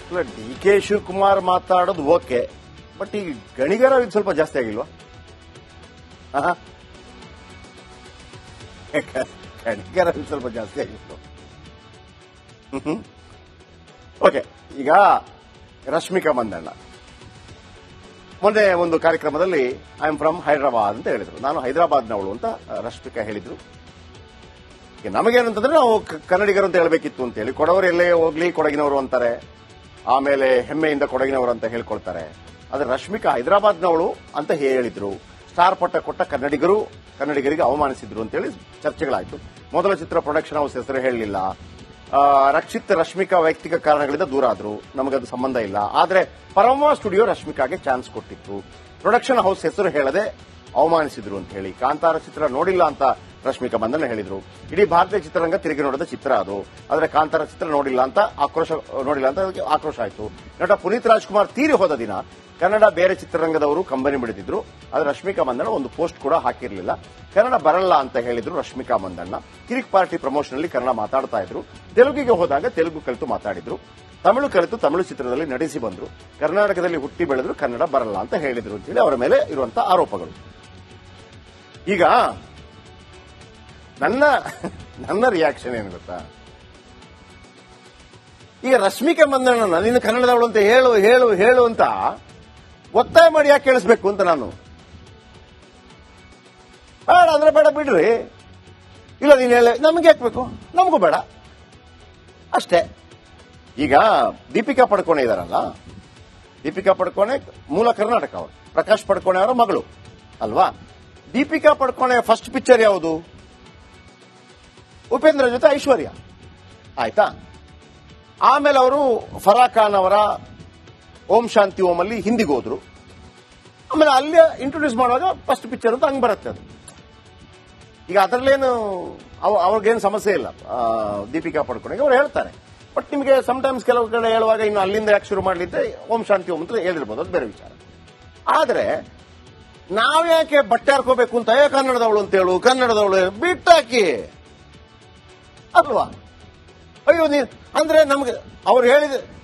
ಇಲ್ಲ, D K Shivakumar ಮಾತಾಡೋದು okay, but ಈ ಗಣಿಗರ ಇದು ಸ್ವಲ್ಪ ಜಾಸ್ತಿ ಆಗಿಲ್ವಾ? ಗಣಿಗರ ಇದು ಸ್ವಲ್ಪ ಜಾಸ್ತಿ ಆಗಿತ್ತು. ಓಕೆ, ಈಗ ರಶ್ಮಿಕಾ ಮಂದಣ್ಣ ಮೊನ್ನೆ ಒಂದು ಕಾರ್ಯಕ್ರಮದಲ್ಲಿ ಐ ಆಮ್ ಫ್ರಮ್ ಹೈದರಾಬಾದ್ ಅಂತ ಹೇಳಿದ್ರು. ನಾನು ಹೈದರಾಬಾದ್ನವಳು ಅಂತ ರಶ್ಮಿಕಾ ಹೇಳಿದ್ರು. ನಮಗೇನಂತಂದ್ರೆ ನಾವು ಕನ್ನಡಿಗರು ಅಂತ ಹೇಳಬೇಕಿತ್ತು ಅಂತ ಹೇಳಿ, ಕೊಡವರು ಎಲ್ಲೇ ಹೋಗ್ಲಿ ಕೊಡಗಿನವರು ಅಂತಾರೆ, ಆಮೇಲೆ ಹೆಮ್ಮೆಯಿಂದ ಕೊಡಗಿನವರು ಅಂತ ಹೇಳ್ಕೊಳ್ತಾರೆ. ಆದ್ರೆ ರಶ್ಮಿಕಾ ಹೈದರಾಬಾದ್ನವಳು ಅಂತ ಹೇಳಿದ್ರು. ಸ್ಟಾರ್ ಪಟ್ಟ ಕೊಟ್ಟ ಕನ್ನಡಿಗರಿಗೆ ಅವಮಾನಿಸಿದ್ರು ಅಂತ ಹೇಳಿ ಚರ್ಚೆಗಳಾಯ್ತು. ಮೊದಲ ಚಿತ್ರ ಪ್ರೊಡಕ್ಷನ್ ಹೌಸ್ ಹೆಸರು ಹೇಳಲಿಲ್ಲ. ರಕ್ಷಿತ್ ರಶ್ಮಿಕಾ ವೈಯಕ್ತಿಕ ಕಾರಣಗಳಿಂದ ದೂರ ಆದ್ರು, ನಮಗದು ಸಂಬಂಧ ಇಲ್ಲ. ಆದ್ರೆ ಪರಮ ಸ್ಟುಡಿಯೋ ರಶ್ಮಿಕಾಗೆ ಚಾನ್ಸ್ ಕೊಟ್ಟಿತ್ತು. ಪ್ರೊಡಕ್ಷನ್ ಹೌಸ್ ಹೆಸರು ಹೇಳದೆ ಅವಮಾನಿಸಿದ್ರು ಅಂತ ಹೇಳಿ. ಕಾಂತಾರ ಚಿತ್ರ ನೋಡಿಲ್ಲ ಅಂತ ರಶ್ಮಿಕಾ ಮಂದಣ್ಣ ಹೇಳಿದ್ರು. ಇಡೀ ಭಾರತೀಯ ಚಿತ್ರರಂಗ ತಿರುಗಿ ನೋಡಿದ ಚಿತ್ರ ಅದು. ಆದ್ರೆ ಕಾಂತಾರ ಚಿತ್ರ ನೋಡಿಲ್ಲ ಅಂತ ಆಕ್ರೋಶ ಆಯಿತು. ನಟ ಪುನೀತ್ ರಾಜ್ಕುಮಾರ್ ತೀರಿ ಹೋದ ದಿನ ಕನ್ನಡ ಬೇರೆ ಚಿತ್ರರಂಗದವರು ಕಂಬನಿ ಬಿಡುತ್ತಿದ್ರು. ಆದ್ರೆ ರಶ್ಮಿಕಾ ಮಂದಣ್ಣ ಒಂದು ಪೋಸ್ಟ್ ಕೂಡ ಹಾಕಿರಲಿಲ್ಲ. ಕನ್ನಡ ಬರಲ್ಲ ಅಂತ ಹೇಳಿದ್ರು ರಶ್ಮಿಕಾ ಮಂದಣ್ಣ. ಕಿರಿಕ್ ಪಾರ್ಟಿ ಪ್ರಮೋಷನ್ ಅಲ್ಲಿ ಕನ್ನಡ ಮಾತಾಡ್ತಾ ಇದ್ರು. ತೆಲುಗಿಗೆ ಹೋದಾಗ ತೆಲುಗು ಕಲಿತು ಮಾತಾಡಿದ್ರು. ತಮಿಳು ಕಲಿತು ತಮಿಳು ಚಿತ್ರದಲ್ಲಿ ನಟಿಸಿ ಬಂದ್ರು. ಕರ್ನಾಟಕದಲ್ಲಿ ಹುಟ್ಟಿ ಬೆಳೆದ್ರು, ಕನ್ನಡ ಬರಲ್ಲ ಅಂತ ಹೇಳಿದ್ರು ಅಂತೇಳಿ ಅವರ ಮೇಲೆ ಇರುವಂತಹ ಆರೋಪಗಳು. ಈಗ ನನ್ನ ರಿಯಾಕ್ಷನ್ ಏನು ಗೊತ್ತಾ? ಈಗ ರಶ್ಮಿಕಾ ಮಂದಣ್ಣ ನೀನು ಕನ್ನಡದವಳು ಅಂತ ಹೇಳು ಹೇಳು ಹೇಳು ಅಂತ ಒತ್ತಾಯ ಮಾಡಿ ಯಾಕೆ ಕೇಳಿಸ್ಬೇಕು ಅಂತ ನಾನು. ಬೇಡ ಅಂದ್ರೆ ಬೇಡ ಬಿಡ್ರಿ, ಇಲ್ಲ ನೀನು ಹೇಳ ನಮ್ಗೆ ಹಾಕ್ಬೇಕು, ನಮಗೂ ಬೇಡ ಅಷ್ಟೇ. ಈಗ ದೀಪಿಕಾ ಪಡ್ಕೋಣೆ ಇದಾರಲ್ಲ, ದೀಪಿಕಾ ಪಡ್ಕೋಣೆ ಮೂಲ ಕರ್ನಾಟಕ, ಅವರು ಪ್ರಕಾಶ್ ಪಡ್ಕೋಣೆ ಅವರ ಮಗಳು ಅಲ್ವಾ? ದೀಪಿಕಾ ಪಡ್ಕೋಣೆ ಫಸ್ಟ್ ಪಿಕ್ಚರ್ ಯಾವುದು? ಉಪೇಂದ್ರ ಜೊತೆ ಐಶ್ವರ್ಯ, ಆಯ್ತಾ? ಆಮೇಲೆ ಅವರು ಫರಾ ಖಾನ್ ಅವರ ಓಂ ಶಾಂತಿ ಓಂ ಅಲ್ಲಿ ಹಿಂದಿಗೆ ಹೋದ್ರು. ಆಮೇಲೆ ಅಲ್ಲಿ ಇಂಟ್ರೊಡ್ಯೂಸ್ ಮಾಡುವಾಗ ಫಸ್ಟ್ ಪಿಕ್ಚರ್ ಅಂತ ಹಂಗ್ ಬರುತ್ತೆ ಅದು. ಈಗ ಅದರಲ್ಲೇನು ಅವ್ರಿಗೇನು ಸಮಸ್ಯೆ ಇಲ್ಲ. ದೀಪಿಕಾ ಪಡ್ಕೋಣೆಗೆ ಅವ್ರು ಹೇಳ್ತಾರೆ. ಬಟ್ ನಿಮಗೆ ಸಮಟೈಮ್ಸ್ ಕೆಲವು ಕಡೆ ಹೇಳುವಾಗ ಇನ್ನು ಅಲ್ಲಿಂದ ಯಾಕೆ ಶುರು ಮಾಡಲಿದ್ದೆ ಓಂ ಶಾಂತಿ ಓಂ ಅಂತ ಹೇಳಿರ್ಬೋದು, ಅದು ಬೇರೆ ವಿಚಾರ. ಆದ್ರೆ ನಾವ್ಯಾಕೆ ಬಟ್ಟೆ ಹಾಕೋಬೇಕು ಅಂತ ಕನ್ನಡದವಳು ಅಂತ ಹೇಳು, ಕನ್ನಡದವಳು ಬಿಟ್ಟಾಕಿ ಅಲ್ವಾ? ಅಯ್ಯೋ ನೀನ್ ಅಂದ್ರೆ ನಮ್ಗೆ ಅವ್ರು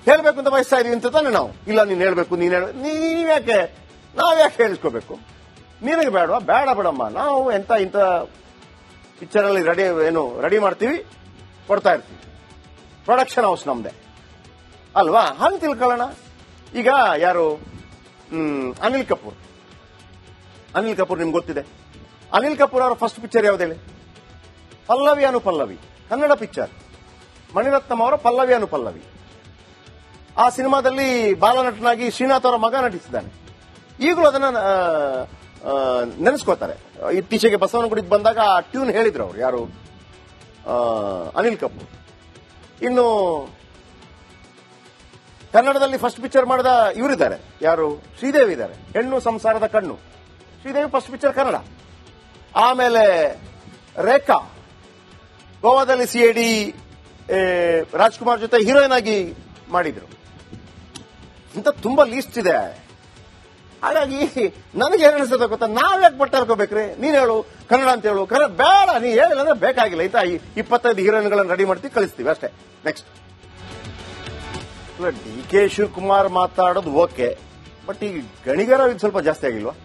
ಹೇಳ್ಬೇಕು ಅಂತ ಬಯಸ್ತಾ ಇದೀವಿ ಅಂತ ತಾನೆ ನಾವು. ಇಲ್ಲ ನೀನ್ ಹೇಳ್ಬೇಕು, ನೀವ್ಯಾಕೆ ನಾವ್ಯಾಕೆ ಹೇಳಿಸ್ಕೋಬೇಕು? ನಿನಗೆ ಬೇಡವಾ? ಬೇಡ ಬಿಡಮ್ಮ, ನಾವು ಇಂಥ ಪಿಕ್ಚರ್ ಅಲ್ಲಿ ರೆಡಿ ಮಾಡ್ತೀವಿ, ಕೊಡ್ತಾ ಇರ್ತೀವಿ. ಪ್ರೊಡಕ್ಷನ್ ಹೌಸ್ ನಮ್ದೆ ಅಲ್ವಾ? ಹಂಗೆ ತಿಳ್ಕೊಳ್ಳೋಣ. ಈಗ ಯಾರು ಅನಿಲ್ ಕಪೂರ್ ನಿಮ್ಗೆ ಗೊತ್ತಿದೆ. ಅನಿಲ್ ಕಪೂರ್ ಅವರ ಫಸ್ಟ್ ಪಿಕ್ಚರ್ ಯಾವ್ದು ಹೇಳಿ? ಪಲ್ಲವಿ ಅನುಪಲ್ಲವಿ, ಕನ್ನಡ ಪಿಕ್ಚರ್. ಮಣಿರತ್ನಂ ಅವರ ಪಲ್ಲವಿ ಅನುಪಲ್ಲವಿ. ಆ ಸಿನಿಮಾದಲ್ಲಿ ಬಾಲನಟನಾಗಿ ಶ್ರೀನಾಥ್ ಅವರ ಮಗ ನಟಿಸಿದ್ದಾನೆ. ಈಗಲೂ ಅದನ್ನ ನೆನೆಸ್ಕೋತಾರೆ. ಇತ್ತೀಚೆಗೆ ಬಸವನಗುಡಿಗೆ ಬಂದಾಗ ಆ ಟ್ಯೂನ್ ಹೇಳಿದ್ರು ಅವರು, ಯಾರು? ಅನಿಲ್ ಕಪೂರ್. ಇನ್ನು ಕನ್ನಡದಲ್ಲಿ ಫಸ್ಟ್ ಪಿಕ್ಚರ್ ಮಾಡಿದ ಇವರಿದ್ದಾರೆ, ಯಾರು? ಶ್ರೀದೇವಿ ಇದ್ದಾರೆ, ಹೆಣ್ಣು ಸಂಸಾರದ ಕಣ್ಣು. Sridevi first picture Kannada. ಆಮೇಲೆ ರೇಖಾ ಗೋವಾದಲ್ಲಿ ಸಿಐಡಿ ರಾಜ್ಕುಮಾರ್ ಜೊತೆ ಹೀರೋಯಿನ್ ಆಗಿ ಮಾಡಿದ್ರು. ಇಂಥ ತುಂಬಾ ಲೀಸ್ಟ್ ಇದೆ. ಹಾಗಾಗಿ ನನಗೆ ಏನ್ ಅನಿಸ್ತದೆ ಗೊತ್ತಾ? ನಾವ್ಯಾಕೆ ಬಟ್ಟೆ ಹಾಕೋಬೇಕ್ರಿ? ನೀನ್ ಹೇಳು ಕನ್ನಡ ಅಂತ ಹೇಳು, ಕನ್ನಡ ಬೇಡ ನೀ ಹೇಳಿಲ್ಲ ಅಂದ್ರೆ ಬೇಕಾಗಿಲ್ಲ. ಆಯ್ತಾ? 25 ಹೀರೋಯಿನ್ಗಳನ್ನು ರೆಡಿ ಮಾಡ್ತೀವಿ, ಕಳಿಸ್ತೀವಿ ಅಷ್ಟೇ. ನೆಕ್ಸ್ಟ್, ಡಿ ಕೆ ಶಿವಕುಮಾರ್ ಮಾತಾಡೋದು ಓಕೆ, ಬಟ್ ಈ ಗಣಿಗರ ಇದು ಸ್ವಲ್ಪ ಜಾಸ್ತಿ ಆಗಿಲ್ವಾ?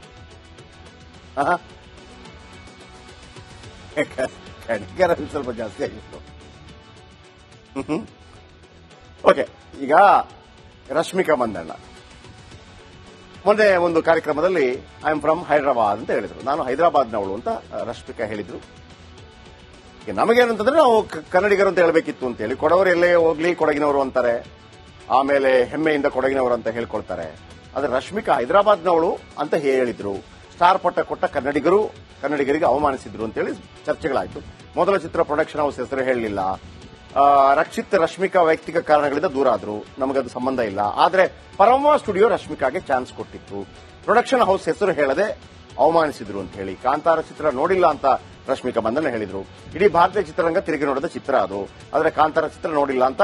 ಗಣಿಗರ ಇದು ಸ್ವಲ್ಪ ಜಾಸ್ತಿ ಆಗಿತ್ತು. ಓಕೆ, ಈಗ ರಶ್ಮಿಕಾ ಮಂದಣ್ಣ ಮೊನ್ನೆ ಒಂದು ಕಾರ್ಯಕ್ರಮದಲ್ಲಿ ಐ ಆಮ್ ಫ್ರಮ್ ಹೈದರಾಬಾದ್ ಅಂತ ಹೇಳಿದ್ರು. ನಾನು ಹೈದರಾಬಾದ್ನವಳು ಅಂತ ರಶ್ಮಿಕಾ ಹೇಳಿದ್ರು. ನಮಗೇನಂತಂದ್ರೆ ನಾವು ಕನ್ನಡಿಗರು ಅಂತ ಹೇಳಬೇಕಿತ್ತು ಅಂತ ಹೇಳಿ, ಕೊಡವರು ಎಲ್ಲೇ ಹೋಗ್ಲಿ ಕೊಡಗಿನವರು ಅಂತಾರೆ, ಆಮೇಲೆ ಹೆಮ್ಮೆಯಿಂದ ಕೊಡಗಿನವರು ಅಂತ ಹೇಳ್ಕೊಳ್ತಾರೆ. ಆದ್ರೆ ರಶ್ಮಿಕಾ ಹೈದರಾಬಾದ್ನವಳು ಅಂತ ಹೇಳಿದ್ರು. ಸ್ಟಾರ್ ಪಟ್ಟ ಕೊಟ್ಟ ಕನ್ನಡಿಗರಿಗೆ ಅವಮಾನಿಸಿದ್ರು ಅಂತ ಹೇಳಿ ಚರ್ಚೆಗಳಾಯ್ತು. ಮೊದಲ ಚಿತ್ರ ಪ್ರೊಡಕ್ಷನ್ ಹೌಸ್ ಹೆಸರು ಹೇಳಲಿಲ್ಲ. ರಕ್ಷಿತ್ ರಶ್ಮಿಕಾ ವೈಯಕ್ತಿಕ ಕಾರಣಗಳಿಂದ ದೂರ ಆದ್ರು, ನಮಗದು ಸಂಬಂಧ ಇಲ್ಲ. ಆದ್ರೆ ಪರಮ ಸ್ಟುಡಿಯೋ ರಶ್ಮಿಕಾಗೆ ಚಾನ್ಸ್ ಕೊಟ್ಟಿತ್ತು. ಪ್ರೊಡಕ್ಷನ್ ಹೌಸ್ ಹೆಸರು ಹೇಳದೆ ಅವಮಾನಿಸಿದ್ರು ಅಂತ ಹೇಳಿ. ಕಾಂತಾರ ಚಿತ್ರ ನೋಡಿಲ್ಲ ಅಂತ ರಶ್ಮಿಕಾ ಮಂದಣ್ಣ ಹೇಳಿದ್ರು. ಇಡೀ ಭಾರತೀಯ ಚಿತ್ರರಂಗ ತಿರುಗಿ ನೋಡಿದ ಚಿತ್ರ ಅದು. ಆದ್ರೆ ಕಾಂತಾರ ಚಿತ್ರ ನೋಡಿಲ್ಲ ಅಂತ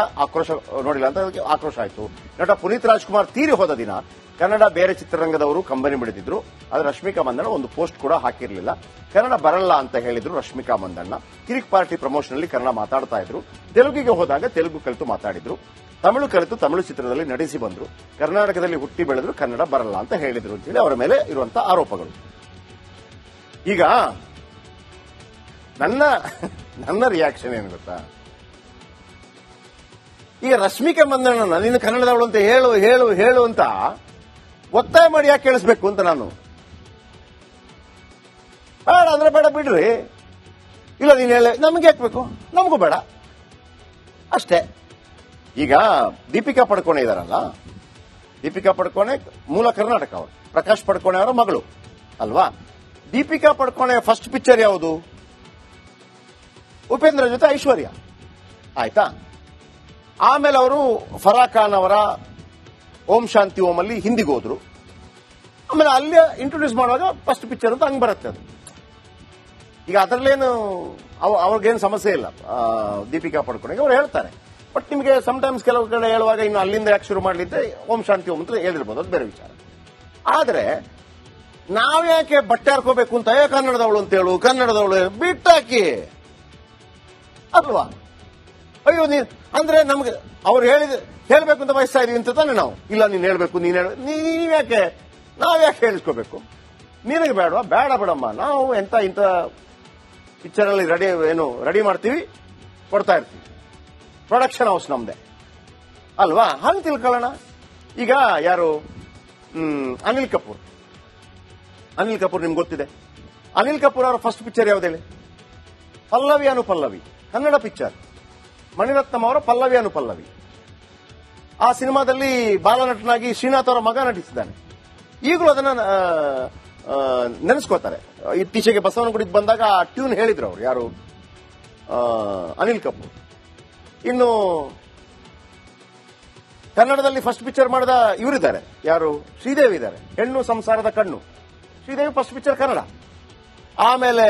ಆಕ್ರೋಶ ಆಯಿತು. ನಟ ಪುನೀತ್ ರಾಜ್ಕುಮಾರ್ ತೀರಿ ಹೋದ ದಿನ ಕನ್ನಡ ಬೇರೆ ಚಿತ್ರರಂಗದವರು ಕಂಬನಿ ಬಿಡುತ್ತಿದ್ರು. ಆದ್ರೆ ರಶ್ಮಿಕಾ ಮಂದಣ್ಣ ಒಂದು ಪೋಸ್ಟ್ ಕೂಡ ಹಾಕಿರಲಿಲ್ಲ. ಕನ್ನಡ ಬರಲ್ಲ ಅಂತ ಹೇಳಿದ್ರು ರಶ್ಮಿಕಾ ಮಂದಣ್ಣ. ಕಿರಿಕ್ ಪಾರ್ಟಿ ಪ್ರಮೋಷನ್ ಅಲ್ಲಿ ಕನ್ನಡ ಮಾತಾಡ್ತಾ ಇದ್ರು. ತೆಲುಗಿಗೆ ಹೋದಾಗ ತೆಲುಗು ಕಲಿತು ಮಾತಾಡಿದ್ರು. ತಮಿಳು ಕಲಿತು ತಮಿಳು ಚಿತ್ರದಲ್ಲಿ ನಟಿಸಿ ಬಂದ್ರು, ಕರ್ನಾಟಕದಲ್ಲಿ ಹುಟ್ಟಿ ಬೆಳೆದ್ರು, ಕನ್ನಡ ಬರಲ್ಲ ಅಂತ ಹೇಳಿದ್ರು ಅಂತೇಳಿ ಅವರ ಮೇಲೆ ಇರುವಂತಹ ಆರೋಪಗಳು. ಈಗ ನನ್ನ ರಿಯಾಕ್ಷನ್ ಏನು ಗೊತ್ತಾ, ಈಗ ರಶ್ಮಿಕಾ ಮಂದಣ್ಣ ನೀನು ಕನ್ನಡದವಳು ಅಂತ ಹೇಳು ಹೇಳು ಹೇಳು ಅಂತ ಒತ್ತಾಯ ಮಾಡಿ ಯಾಕೆ ಕೇಳಿಸ್ಬೇಕು ಅಂತ ನಾನು. ಬೇಡ ಅಂದ್ರೆ ಬೇಡ ಬಿಡ್ರಿ, ಇಲ್ಲ ನೀನು ಹೇಳ ನಮ್ಗೆ ಯಾಕೆ ಬೇಕು, ನಮಗೂ ಬೇಡ ಅಷ್ಟೇ. ಈಗ ದೀಪಿಕಾ ಪಡ್ಕೋಣೆ ಇದಾರಲ್ಲ, ದೀಪಿಕಾ ಪಡ್ಕೋಣೆ ಮೂಲ ಕರ್ನಾಟಕ, ಅವರು ಪ್ರಕಾಶ್ ಪಡ್ಕೋಣೆ ಅವರ ಮಗಳು ಅಲ್ವಾ. ದೀಪಿಕಾ ಪಡ್ಕೋಣೆ ಫಸ್ಟ್ ಪಿಕ್ಚರ್ ಯಾವುದು? ಉಪೇಂದ್ರ ಜೊತೆ ಐಶ್ವರ್ಯ, ಆಯ್ತಾ. ಆಮೇಲೆ ಅವರು ಫರಾ ಖಾನ್ ಅವರ ಓಂ ಶಾಂತಿ ಓಂ ಅಲ್ಲಿ ಹಿಂದಿಗೆ ಹೋದ್ರು. ಆಮೇಲೆ ಅಲ್ಲಿ ಇಂಟ್ರೊಡ್ಯೂಸ್ ಮಾಡುವಾಗ ಫಸ್ಟ್ ಪಿಕ್ಚರ್ ಅಂತ ಹಂಗ್ ಬರುತ್ತೆ ಅದು. ಈಗ ಅದರಲ್ಲೇನು ಅವ್ರಿಗೇನು ಸಮಸ್ಯೆ ಇಲ್ಲ, ದೀಪಿಕಾ ಪಡ್ಕೋಣೆಗೆ ಅವ್ರು ಹೇಳ್ತಾರೆ. ಬಟ್ ನಿಮಗೆ ಸಮಟೈಮ್ಸ್ ಕೆಲವು ಕಡೆ ಹೇಳುವಾಗ ಇನ್ನು ಅಲ್ಲಿಂದ ಯಾಕೆ ಶುರು ಮಾಡಲಿದ್ದೆ ಓಂ ಶಾಂತಿ ಓಂ ಅಂತ ಹೇಳಿರ್ಬೋದು, ಅದು ಬೇರೆ ವಿಚಾರ. ಆದ್ರೆ ನಾವ್ಯಾಕೆ ಬಟ್ಟೆ ಹಾಕೋಬೇಕು ಅಂತ ಕನ್ನಡದವಳು ಅಂತ ಹೇಳು, ಕನ್ನಡದವಳು ಬಿಟ್ಟಾಕಿ ಅಲ್ವಾ. ಅಯ್ಯೋ ಅಂದ್ರೆ ನಮ್ಗೆ ಅವ್ರು ಹೇಳ್ಬೇಕು ಅಂತ ಬಯಸ್ತಾ ಇದೀವಿ ಅಂತ ತಾನೆ ನಾವು. ಇಲ್ಲ ನೀನ್ ಹೇಳ್ಬೇಕು, ನೀವ್ಯಾಕೆ ನಾವ್ಯಾಕೆ ಹೇಳಿಸ್ಕೋಬೇಕು, ನಿನಗೆ ಬೇಡವಾ, ಬೇಡ ಬಿಡಮ್ಮ, ನಾವು ಇಂಥ ಪಿಕ್ಚರ್ ಅಲ್ಲಿ ರೆಡಿ ಮಾಡ್ತೀವಿ, ಕೊಡ್ತಾ ಇರ್ತೀವಿ, ಪ್ರೊಡಕ್ಷನ್ ಹೌಸ್ ನಮ್ದೆ ಅಲ್ವಾ, ಹಂಗೆ ತಿಳ್ಕೊಳ್ಳೋಣ. ಈಗ ಯಾರು ಅನಿಲ್ ಕಪೂರ್ ನಿಮ್ಗೆ ಗೊತ್ತಿದೆ. ಅನಿಲ್ ಕಪೂರ್ ಅವರ ಫಸ್ಟ್ ಪಿಕ್ಚರ್ ಯಾವ್ದು ಹೇಳಿ? ಪಲ್ಲವಿ ಅನುಪಲ್ಲವಿ, ಕನ್ನಡ ಪಿಕ್ಚರ್. ಮಣಿರತ್ನಂ ಅವರ ಪಲ್ಲವಿ ಅನುಪಲ್ಲವಿ. ಆ ಸಿನಿಮಾದಲ್ಲಿ ಬಾಲನಟನಾಗಿ ಶ್ರೀನಾಥ್ ಅವರ ಮಗ ನಟಿಸಿದ್ದಾನೆ. ಈಗಲೂ ಅದನ್ನ ನೆನೆಸ್ಕೋತಾರೆ. ಇತ್ತೀಚೆಗೆ ಬಸವನಗುಡಿಗೆ ಬಂದಾಗ ಆ ಟ್ಯೂನ್ ಹೇಳಿದ್ರು ಅವರು, ಯಾರು ಅನಿಲ್ ಕಪೂರ್. ಇನ್ನು ಕನ್ನಡದಲ್ಲಿ ಫಸ್ಟ್ ಪಿಕ್ಚರ್ ಮಾಡಿದ ಇವರಿದ್ದಾರೆ, ಯಾರು ಶ್ರೀದೇವಿ ಇದ್ದಾರೆ, ಹೆಣ್ಣು ಸಂಸಾರದ ಕಣ್ಣು. Sridevi first picture Kannada. ಆಮೇಲೆ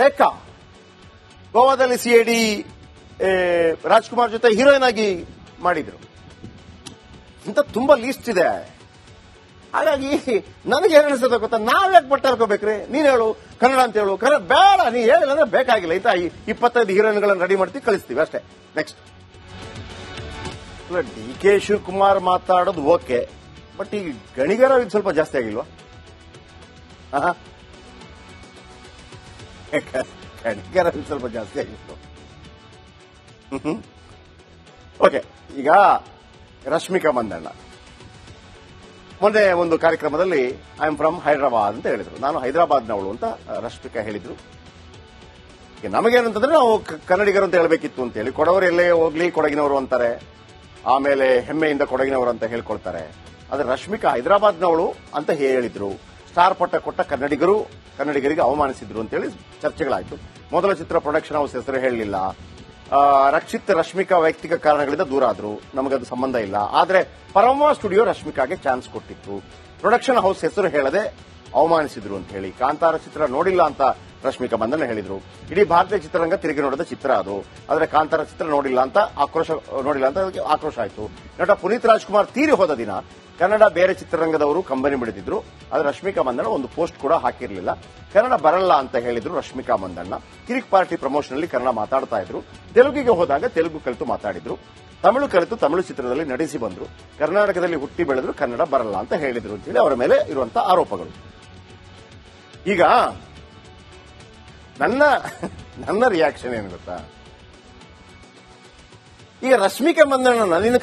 ರೇಖಾ ಗೋವಾದಲ್ಲಿ ಸಿಐಡಿ ರಾಜ್ಕುಮಾರ್ ಜೊತೆ ಹೀರೋಯಿನ್ ಆಗಿ ಮಾಡಿದ್ರು. ಇಂತ ತುಂಬಾ ಲೀಸ್ಟ್ ಇದೆ. ಹಾಗಾಗಿ ನನಗೆ ಏನ್ ಅನಿಸ್ತದೆ ಗೊತ್ತಾ, ನಾವ್ಯಾಕೆ ಬಟ್ಟೆ ಹಾಕೋಬೇಕ್ರಿ? ನೀನ್ ಹೇಳು ಕನ್ನಡ ಅಂತ ಹೇಳು, ಕನ್ನಡ ಬೇಡ, ನೀ ಹೇಳಿಲ್ಲ ಅಂದ್ರೆ ಬೇಕಾಗಿಲ್ಲ. ಆಯ್ತಾ, 25 ಹೀರೋಯಿನ್ಗಳನ್ನು ರೆಡಿ ಮಾಡ್ತೀವಿ, ಕಳಿಸ್ತೀವಿ ಅಷ್ಟೇ. ನೆಕ್ಸ್ಟ್ DK ಶಿವಕುಮಾರ್ ಮಾತಾಡೋದು ಓಕೆ, ಬಟ್ ಈ ಗಣಿಗಾರ ಇದು ಸ್ವಲ್ಪ ಜಾಸ್ತಿ ಆಗಿಲ್ವಾ? ಗಣಿಗಾರ ಸ್ವಲ್ಪ ಜಾಸ್ತಿ ಆಗಿತ್ತು. ಓಕೆ, ಈಗ ರಶ್ಮಿಕಾ ಮಂದಣ್ಣ ಮೊನ್ನೆ ಒಂದು ಕಾರ್ಯಕ್ರಮದಲ್ಲಿ ಐ ಆಮ್ ಫ್ರಮ್ ಹೈದರಾಬಾದ್ ಅಂತ ಹೇಳಿದ್ರು. ನಾನು ಹೈದರಾಬಾದ್ನವಳು ಅಂತ ರಶ್ಮಿಕಾ ಹೇಳಿದ್ರು. ನಮಗೇನಂತಂದ್ರೆ ನಾವು ಕನ್ನಡಿಗರು ಅಂತ ಹೇಳಬೇಕಿತ್ತು ಅಂತ ಹೇಳಿ, ಕೊಡವರು ಎಲ್ಲೇ ಹೋಗ್ಲಿ ಕೊಡಗಿನವರು ಅಂತಾರೆ, ಆಮೇಲೆ ಹೆಮ್ಮೆಯಿಂದ ಕೊಡಗಿನವರು ಅಂತ ಹೇಳ್ಕೊಳ್ತಾರೆ. ಆದ್ರೆ ರಶ್ಮಿಕಾ ಹೈದರಾಬಾದ್ನವಳು ಅಂತ ಹೇಳಿದ್ರು. ಸ್ಟಾರ್ ಪಟ್ಟ ಕೊಟ್ಟ ಕನ್ನಡಿಗರಿಗೆ ಅವಮಾನಿಸಿದ್ರು ಅಂತೇಳಿ ಚರ್ಚೆಗಳಾಯ್ತು. ಮೊದಲ ಚಿತ್ರ ಪ್ರೊಡಕ್ಷನ್ ಹೌಸ್ ಹೆಸರು ಹೇಳಲಿಲ್ಲ. ರಕ್ಷಿತ್ ರಶ್ಮಿಕಾ ವೈಯಕ್ತಿಕ ಕಾರಣಗಳಿಂದ ದೂರ ಆದ್ರು, ನಮಗದು ಸಂಬಂಧ ಇಲ್ಲ. ಆದ್ರೆ ಪರಮ ಸ್ಟುಡಿಯೋ ರಶ್ಮಿಕಾಗೆ ಚಾನ್ಸ್ ಕೊಟ್ಟಿತ್ತು. ಪ್ರೊಡಕ್ಷನ್ ಹೌಸ್ ಹೆಸರು ಹೇಳದೆ ಅವಮಾನಿಸಿದ್ರು ಅಂತ ಹೇಳಿ. ಕಾಂತಾರ ಚಿತ್ರ ನೋಡಿಲ್ಲ ಅಂತ ರಶ್ಮಿಕಾ ಮಂದಣ್ಣ ಹೇಳಿದ್ರು. ಇಡೀ ಭಾರತೀಯ ಚಿತ್ರರಂಗ ತಿರುಗಿ ನೋಡಿದ ಚಿತ್ರ ಅದು. ಆದ್ರೆ ಕಾಂತಾರ ಚಿತ್ರ ನೋಡಿಲ್ಲ ಅಂತ ಆಕ್ರೋಶ ಆಯಿತು. ನಟ ಪುನೀತ್ ರಾಜ್ಕುಮಾರ್ ತೀರಿ ಹೋದ ದಿನ ಕನ್ನಡ ಬೇರೆ ಚಿತ್ರರಂಗದವರು ಕಂಬನಿ ಬಿಡುತ್ತಿದ್ರು. ಆದ್ರೆ ರಶ್ಮಿಕಾ ಮಂದಣ್ಣ ಒಂದು ಪೋಸ್ಟ್ ಕೂಡ ಹಾಕಿರಲಿಲ್ಲ. ಕನ್ನಡ ಬರಲ್ಲ ಅಂತ ಹೇಳಿದ್ರು ರಶ್ಮಿಕಾ ಮಂದಣ್ಣ. ಕಿರಿಕ್ ಪಾರ್ಟಿ ಪ್ರಮೋಷನ್ ಅಲ್ಲಿ ಕನ್ನಡ ಮಾತಾಡ್ತಾ ಇದ್ರು. ತೆಲುಗಿಗೆ ಹೋದಾಗ ತೆಲುಗು ಕಲಿತು ಮಾತಾಡಿದ್ರು. ತಮಿಳು ಕಲಿತು ತಮಿಳು ಚಿತ್ರದಲ್ಲಿ ನಟಿಸಿ ಬಂದ್ರು, ಕರ್ನಾಟಕದಲ್ಲಿ ಹುಟ್ಟಿ ಬೆಳೆದ್ರು, ಕನ್ನಡ ಬರಲ್ಲ ಅಂತ ಹೇಳಿದ್ರು ಅಂತೇಳಿ ಅವರ ಮೇಲೆ ಇರುವಂತಹ ಆರೋಪಗಳು. ಈಗ ನನ್ನ ರಿಯಾಕ್ಷನ್ ಏನು ಗೊತ್ತಾ, ಈಗ ರಶ್ಮಿಕಾ ಮಂದಣ್ಣ ನೀನು